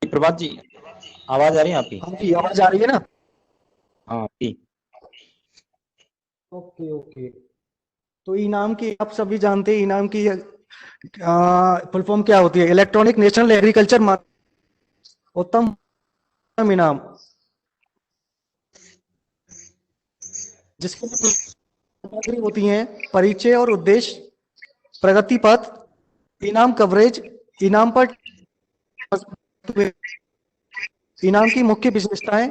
प्रभात जी, आवाज आ रही है आपकी? हाँ जी, आवाज आ रही है ना। हाँ जी। Okay okay. तो इनाम की आप सभी जानते हैं, इनाम की फुल फॉर्म क्या होती है? इलेक्ट्रॉनिक नेशनल एग्रीकल्चर उत्तम इनाम, जिसकी सामग्री होती हैं परिचय और उद्देश्य, प्रगति पथ, इनाम कवरेज, इनाम पर इनाम की मुख्य विशेषताएं,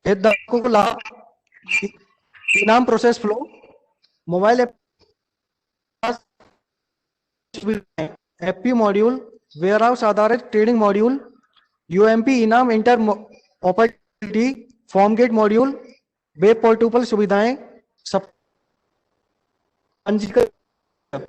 हितधारकों को लाभ, इनाम process flow, mobile app module, warehouse आधारित ट्रेडिंग मॉड्यूल, यूएमपी इनाम interoperability, farm gate module, web portal सुविधाएं, सब पंजीकरण।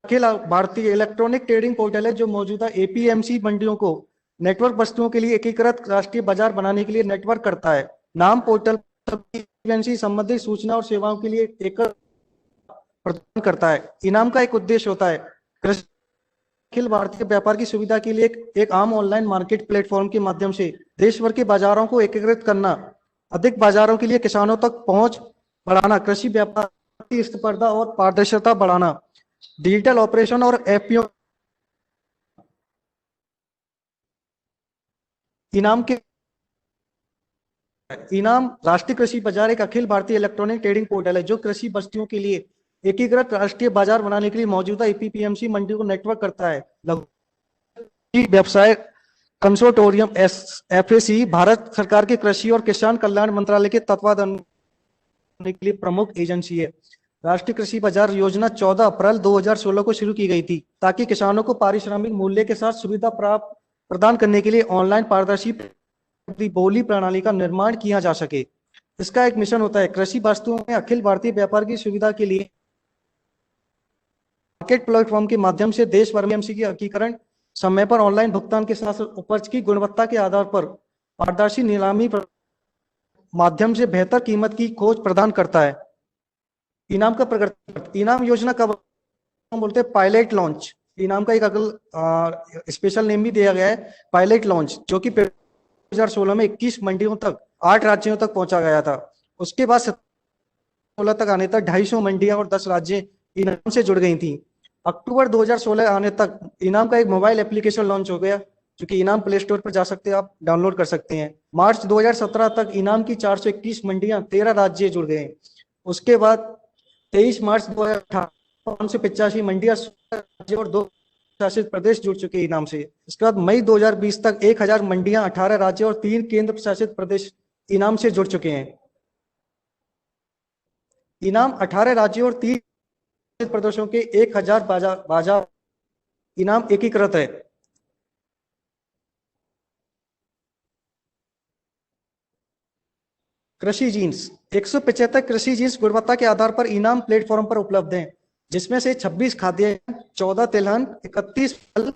Akhil Bharatiya electronic trading portal है जो मौजूदा एपीएमसी मंडियों को नेटवर्क वस्तुओं के लिए एकीकृत राष्ट्रीय बाजार बनाने के लिए नेटवर्क करता है। नाम पोर्टल एपीएमसी संबंधित सूचना और सेवाओं के लिए एक प्रदान करता है। इनाम का एक उद्देश्य होता है अखिल भारतीय व्यापार की सुविधा के लिए एक आम ऑनलाइन मार्केट प्लेटफॉर्म के माध्यम से देश भर के बाजारों को एकीकृत करना, अधिक बाजारों के लिए किसानों तक पहुंच बढ़ाना, कृषि व्यापार की स्पर्धा और पारदर्शिता बढ़ाना, डिजिटल ऑपरेशन और एपीओ। इनाम के इनाम राष्ट्रीय कृषि बाजार एक Akhil Bharatiya electronic trading portal है जो कृषि वस्तुओं के लिए एकीकृत राष्ट्रीय बाजार बनाने के लिए मौजूदा एपीएमसी मंडी को नेटवर्क करता है। व्यवसाय कंसोर्टियम एफएसी भारत सरकार के कृषि और किसान कल्याण मंत्रालय के तत्वाधान के लिए प्रमुख एजेंसी है। राष्ट्रीय कृषि बाजार योजना 14 अप्रैल 2016 को शुरू की गई थी ताकि किसानों को पारिश्रमिक मूल्य के साथ सुविधा प्राप्त प्रदान करने के लिए ऑनलाइन पारदर्शी बोली प्रणाली का निर्माण किया जा सके। इसका एक मिशन होता है कृषि वस्तुओं में अखिल भारतीय व्यापार की सुविधा के लिए मार्केट प्लेटफॉर्म के माध्यम से देश भर में एमसी की एकीकरण, समय पर ऑनलाइन भुगतान के साथ उपज की गुणवत्ता के आधार पर पारदर्शी नीलामी माध्यम से बेहतर कीमत की खोज प्रदान करता है। इनाम का प्रगति, इनाम योजना का बोलते हैं पायलट लॉन्च। इनाम का एक अगल स्पेशल नेम भी दिया गया है पायलट लॉन्च, जो कि 2016 में 21 मंडियों तक 8 राज्यों तक पहुंचा गया था। उसके बाद 16 तक आने तक 250 मंडियां और 10 राज्य इनाम से जुड़ गई थी। अक्टूबर 2016 आने तक इनाम का एक मोबाइल एप्लीकेशन लॉन्च हो गया जो कि इनाम प्ले स्टोर पर जा सकते हैं, आप डाउनलोड कर सकते हैं। मार्च 2017 तक इनाम की 421 मंडियां 13 राज्य जुड़ गए। उसके बाद 23 मार्च 2018 585 मंडियां राज्य और 2 शासित प्रदेश जुड़ चुके इनाम से। इसके बाद मई 2020 तक 1000 मंडियां 18 राज्य और 3 केंद्र शासित प्रदेश इनाम से जुड़ चुके हैं। इनाम 18 राज्यों और 3 प्रदेशों के 1000 बाजार इनाम एकीकृत है। कृषि जीन्स 175 कृषि जीन्स गुणवत्ता के आधार पर इनाम प्लेटफॉर्म पर उपलब्ध हैं, जिसमें से 26 खाद्य, 14 तिलहन, 31 फल,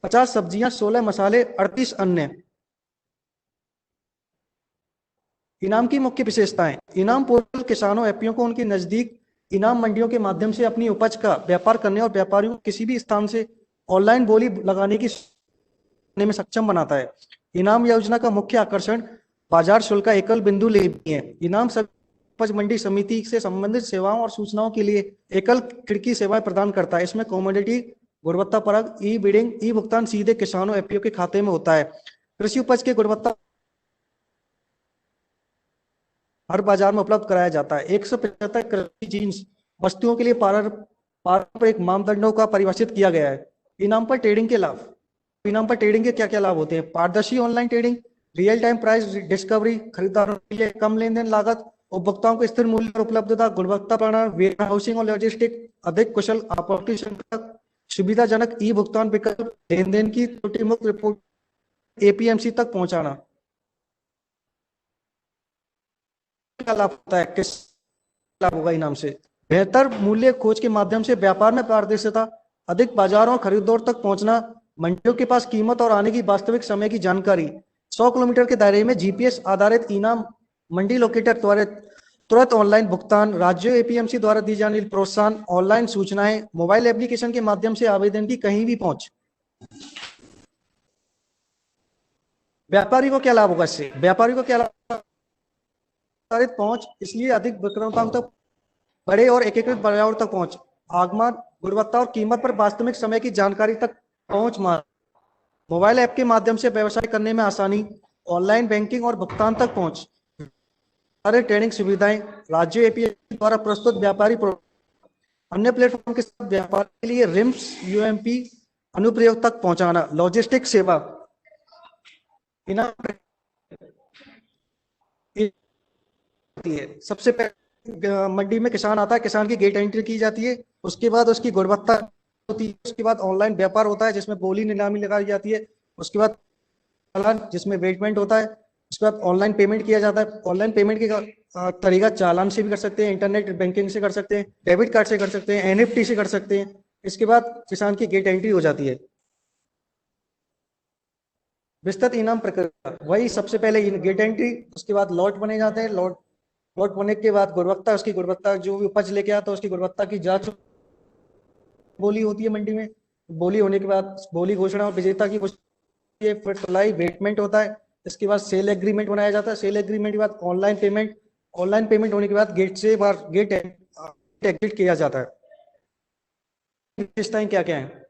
50 सब्जियां, 16 मसाले, 38 अन्य। इनाम की मुख्य विशेषताएं, इनाम पोर्टल किसानों एपीओ को उनके नजदीक इनाम मंडियों के माध्यम से अपनी उपज का व्यापार करने और व्यापारियों को किसी भी स्थान से ऑनलाइन बोली लगाने की में सक्षम बनाता है। इनाम योजना का मुख्य आकर्षण बाजार शुल्क का एकल बिंदु लेनी है। इनाम उपज मंडी समिति से संबंधित सेवाओं और सूचनाओं के लिए एकल खिड़की सेवाएं प्रदान करता है। इसमें कमोडिटी, गुणवत्ता परक, ई बिडिंग, ई भुगतान सीधे किसानों एपीओ के खाते में होता है। कृषि उपज के गुणवत्ता हर बाजार में उपलब्ध कराया जाता है। 175 कृषि जीन्स वस्तुओं के लिए पारंपरिक मापदंडों का परिभाषित किया गया है। इनाम पर ट्रेडिंग के लाभ, इनाम पर ट्रेडिंग के क्या क्या लाभ होते हैं? पारदर्शी online trading, real time price discovery, खरीदारों के लिए कम लेन देन लागत, उपभोक्ताओं को स्थिर मूल्य और उपलब्धता, गुणवत्ता प्रणाली, वेयर हाउसिंग और लॉजिस्टिक, अधिक कुशल आपूर्ति श्रृंखला, सुविधाजनक ई भुगतान विकल्प, लेन देन की त्रुटि मुक्त रिपोर्ट एपीएमसी तक पहुंचाना। क्या लाभ होता है, किस लाभ होगा इनाम से? बेहतर मूल्य खोज के माध्यम से व्यापार में पारदर्शिता, अधिक बाजारों खरीदारों तक पहुंचना, मंडियों के पास कीमत और आने की वास्तविक समय की जानकारी, 100 किलोमीटर के दायरे में जीपीएस आधारित इनाम मंडी लोकेटर त्वरित तुरंत ऑनलाइन भुगतान, राज्यों एपीएमसी द्वारा दी जाने वाली प्रोत्साहन, ऑनलाइन सूचनाएं, मोबाइल एप्लीकेशन के माध्यम से आवेदन की कहीं भी पहुंच। व्यापारी को क्या लाभ होगा इससे? व्यापारी को क्या लाभ? विस्तारित पहुंच, इसलिए अधिक विक्रेताओं तक बड़े और एकीकृत बाजारों तक पहुंच, आगमन, गुणवत्ता और कीमत पर वास्तविक समय की जानकारी तक पहुंच, मोबाइल ऐप के माध्यम से व्यवसाय करने में आसानी, ऑनलाइन बैंकिंग और भुगतान तक पहुंच, सारे ट्रेनिंग सुविधाएं, राज्य एपीएमसी द्वारा प्रस्तुत व्यापारी अन्य प्लेटफॉर्म के साथ व्यापार के लिए रिम्स यूएमपी अनुप्रयोग तक पहुंचाना, लॉजिस्टिक सेवा, इनाम सबसे पहले मंडी में किसान आता है, किसान की गेट एंट्री की जाती है, उसके बाद उसकी गुणवत्ता होती है, उसके बाद ऑनलाइन व्यापार होता है जिसमें बोली नीलामी लगाई जाती है, उसके बाद चालान जिसमें वेटमेंट होता है, उसके बाद ऑनलाइन पेमेंट किया जाता है। ऑनलाइन पेमेंट के तरीका चालान से भी कर सकते हैं, इंटरनेट बैंकिंग से कर सकते हैं, डेबिट कार्ड से कर सकते हैं, एनईएफटी से कर सकते हैं। इसके बाद किसान की गेट एंट्री हो जाती है। विस्तृत इनाम प्रक्रिया वही, सबसे पहले गेट एंट्री, उसके बाद लॉट बने जाते हैं, लॉट होने के बाद गुणवत्ता, उसकी गुणवत्ता जो भी उपज लेके आता है उसकी गुणवत्ता की जांच, बोली होती है मंडी में, बोली होने के बाद बोली घोषणा और विजेता की फिर तुलाई वेटमेंट होता है, इसके बाद सेल एग्रीमेंट बनाया जाता है, सेल एग्रीमेंट के बाद ऑनलाइन पेमेंट, ऑनलाइन पेमेंट होने के बाद गेट से बाहर गेट एग्जिट किया जाता है। विशेषताएं क्या क्या है?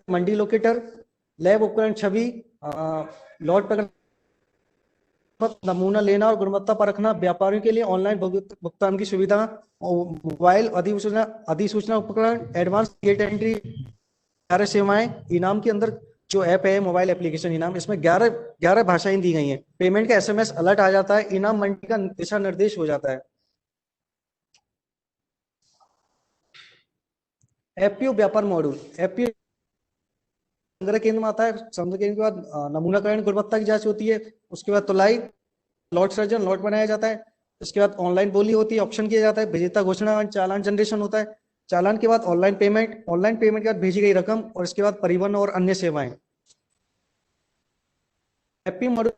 मंडी लोकेटर, लैब उपकरण छवि, लॉट पर नमूना लेना और गुणवत्ता परखना, व्यापारियों के लिए ऑनलाइन भुगतान की सुविधा, मोबाइल अधिसूचना उपकरण, एडवांस गेट एंट्री, 11 सेवाएं, इनाम के अंदर जो ऐप है मोबाइल एप्लीकेशन इनाम, इसमें 11 भाषाएं दी गई हैं, पेमेंट का एसएमएस अलर्ट आ जाता है, इनाम मंडी का दिशा निर्देश हो जाता है। एफपीओ व्यापार मॉड्यूल, एफपीओ संग्रह केंद्र में आता है, संग्रह केंद्र के बाद नमूनाकरण गुणवत्ता की जांच होती है, उसके बाद तुलाई, लॉट सर्जन, लॉट बनाया जाता है, इसके बाद ऑनलाइन बोली होती है, ऑप्शन किया जाता है, विजेता घोषणा, चालान जनरेशन होता है, चालान के बाद ऑनलाइन पेमेंट, ऑनलाइन पेमेंट के बाद भेजी गई रकम, और इसके बाद परिवहन और अन्य सेवाएं। एफपीओ मॉड्यूल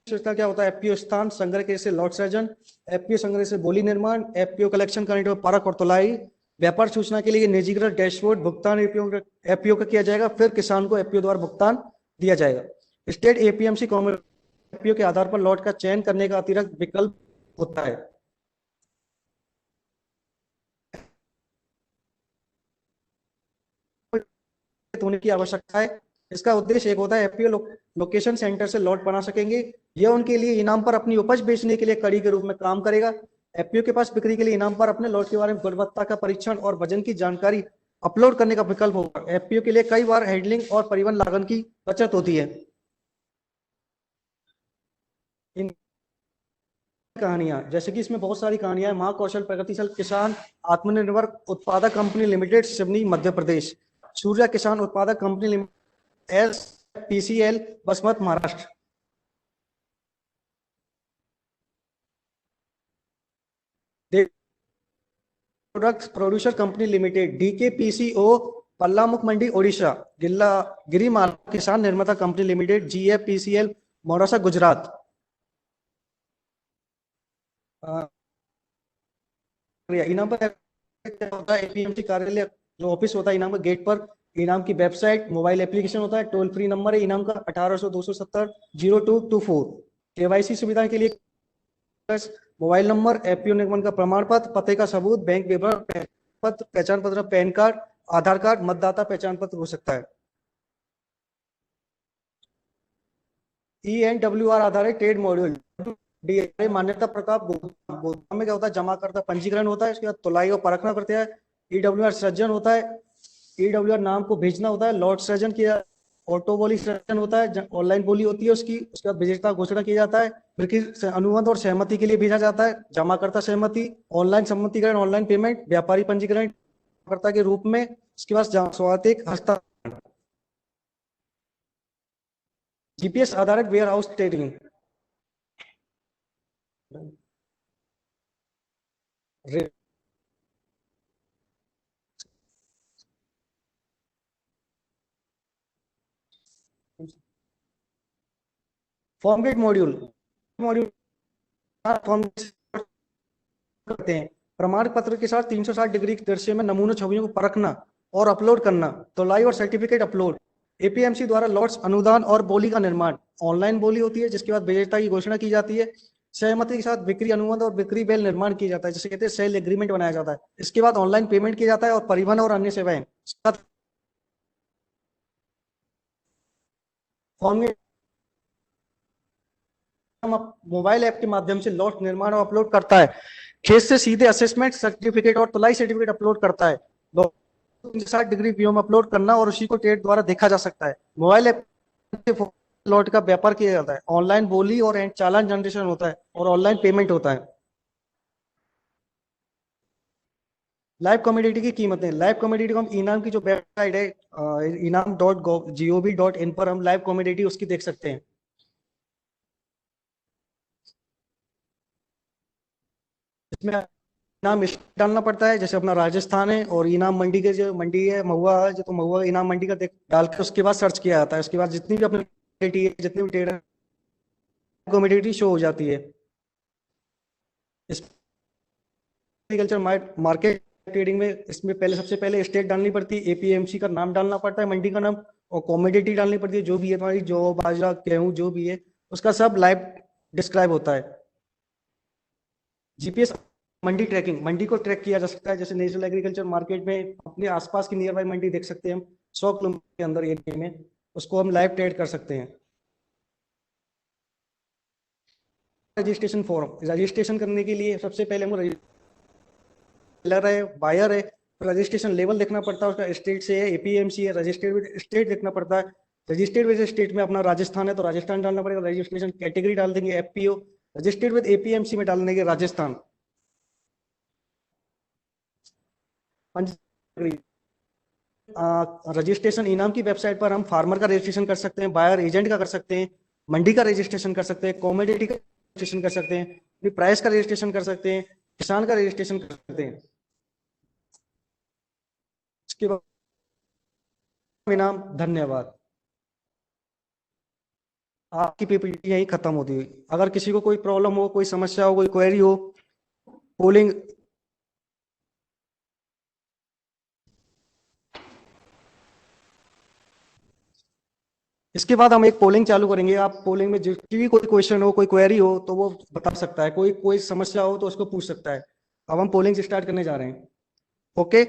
क्या होता है? एफपीओ स्थान संग्रह के से लॉट सर्जन, एफपीओ संग्रह से बोली निर्माण, एफपीओ कलेक्शन करने के परख और तुलाई, व्यापार सूचना के लिए निजीकृत डैशबोर्ड, भुगतान एफपीओ का किया जाएगा, फिर किसान को एफपीओ द्वारा भुगतान दिया जाएगा। स्टेट एपीएमसी कॉमर्स एफपीओ के आधार पर लॉट का चयन करने का अतिरिक्त विकल्प होता है। होने की आवश्यकता है, इसका उद्देश्य एक होता है एफपीओ लोकेशन सेंटर से लॉट बना सकेंगे, यह उनके लिए इनाम पर अपनी उपज बेचने के लिए कड़ी के रूप में काम करेगा। एफपीओ के पास बिक्री के लिए इनाम पर अपने लॉट के बारे में गुणवत्ता का परीक्षण और वजन की जानकारी अपलोड करने का विकल्प होगा। एफपीओ के लिए कई बार हैंडलिंग और परिवहन लागत की बचत होती है। इन कहानियां, जैसे कि इसमें बहुत सारी कहानियां हैं। महाकौशल प्रगतिशील Kisan Atmanirbhar Utpadak company limited, Seoni Madhya Pradesh, Surya Kisan Utpadak company limited, SPCL Basmat Maharashtra, products producer company limited, DKPCO Pallamukh mandi Odisha, Girimal Kisan Nirmata company limited, GFPCL Morasa Gujarat. इनाम पर क्या होता है? एपीएमसी कार्यालय जो ऑफिस होता है इनाम का गेट पर, इनाम की वेबसाइट, मोबाइल एप्लीकेशन होता है, टोल फ्री नंबर है इनाम का 1800-270-0224, केवाईसी सुविधा के लिए मोबाइल नंबर, एपीओ निगमन का प्रमाण पत्र, पते का सबूत, बैंक विवरण, पत्र, पहचान पत्र, पैन कार्ड, आधार कार्ड, मतदाता पहचान पत्र हो सकता है। ENWR आधारित ट्रेड मॉड्यूल, डीआरए मान्यता प्रताप गोदाम में क्या होता है? जमा करता पंजीकरण होता है, उसके बाद तुलाई और परखना करते हैं। ईडब्ल्यूआर सृजन होता है, ईडब्ल्यूआर नाम को भेजना होता है, लॉट सृजन किया, ऑटो बोली सृजन होता है, ऑनलाइन बोली होती है उसकी, उसके बाद विजेता घोषणा किया जाता है, फिर अनुबंध और सहमति के लिए भेजा जाता है, जमा करता सहमति, ऑनलाइन सम्मतिकरण, ऑनलाइन पेमेंट, व्यापारी पंजीकरण करता के रूप में, उसके बाद स्वातिक हस्तांतरण, जीपीएस आधारित warehouse trading, form gate module, module form करते हैं। प्रमाण पत्र के साथ 360 डिग्री के दृश्य में नमूनों छवियों को परखना और अपलोड करना, तो लाइव और सर्टिफिकेट अपलोड। एपीएमसी द्वारा लॉट्स, अनुदान और बोली का निर्माण। ऑनलाइन बोली होती है जिसके बाद विजेता की घोषणा की जाती है। सहमति के साथ बिक्री अनुबंध और बिक्री बेल निर्माण किया जाता है, जिसे कहते हैं सेल एग्रीमेंट बनाया जाता है। इसके बाद ऑनलाइन पेमेंट किया जाता है और परिवहन और अन्य सेवाएं। फॉर्म मोबाइल ऐप के माध्यम से लॉट निर्माण और अपलोड करता है। खेत से सीधे असेसमेंट सर्टिफिकेट और तुलाई सर्टिफिकेट अपलोड करता है। 360 डिग्री व्यू में अपलोड करना और उसी को ट्रेड द्वारा देखा जा सकता है। मोबाइल ऐप लॉट का व्यापार किया जाता है। ऑनलाइन बोली और चालान जनरेशन होता है और ऑनलाइन पेमेंट होता है। लाइव कमोडिटी की कीमतें। लाइव कमोडिटी को हम इनाम की जो वेबसाइट है inam.gov.in पर हम लाइव कमोडिटी उसकी देख सकते हैं। इसमें इनाम डालना पड़ता है, जैसे अपना राजस्थान है, और इनाम मंडी के जो मंडी है महुआ है, जो तो महुआ इनाम मंडी का डाल के उसके बाद सर्च किया जाता है। उसके बाद जितनी भी अपनी जितनी भी ट्रेड कमोडिटी शो हो जाती है। एग्रीकल्चर मार्केट ट्रेडिंग में इसमें पहले सबसे पहले स्टेट डालनी पड़ती है, एपीएमसी का नाम डालना पड़ता है, मंडी का नाम, और कमोडिटी डालनी पड़ती है जो भी है तुम्हारी, जो बाजरा गेहूं जो भी है उसका सब लाइव डिस्क्राइब होता है। जीपीएस मंडी ट्रैकिंग। मंडी को ट्रैक किया जा सकता है, जैसे नेशनल एग्रीकल्चर मार्केट में अपने आसपास की नियर बाई मंडी देख सकते हैं हम, 100 किलोमीटर के अंदर एरिया में उसको हम लाइव ट्रेड कर सकते हैं। Registration form. रजिस्ट्रेशन करने के लिए सबसे पहले हम सेलर है, बायर है, रजिस्ट्रेशन लेवल देखना पड़ता है, उसका स्टेट से है, एपीएमसी है, रजिस्टर्ड विद स्टेट देखना पड़ता है। रजिस्टर्ड विद स्टेट में अपना राजस्थान है तो राजस्थान डालना पड़ेगा, रजिस्ट्रेशन कैटेगरी डाल देंगे एफपीओ। रजिस्टर्ड विद एपीएमसी में डाल देंगे राजस्थान। रजिस्ट्रेशन इनाम की वेबसाइट पर हम फार्मर का रजिस्ट्रेशन कर सकते हैं, बायर एजेंट का कर सकते हैं, मंडी का रजिस्ट्रेशन कर सकते हैं, कमोडिटी का रजिस्ट्रेशन कर सकते हैं, प्राइस का रजिस्ट्रेशन कर सकते हैं, किसान का रजिस्ट्रेशन कर सकते हैं। इसके बाद इनाम। धन्यवाद। आपकी पीपीटी यही खत्म होती है। अगर किसी को कोई प्रॉब्लम हो, कोई समस्या हो, कोई क्वेरी हो, पोलिंग इसके बाद हम एक पोलिंग चालू करेंगे। आप पोलिंग में जो भी कोई क्वेश्चन हो, कोई क्वेरी हो तो वो बता सकता है, कोई समस्या हो तो उसको पूछ सकता है। अब हम पोलिंग स्टार्ट करने जा रहे हैं। ओके।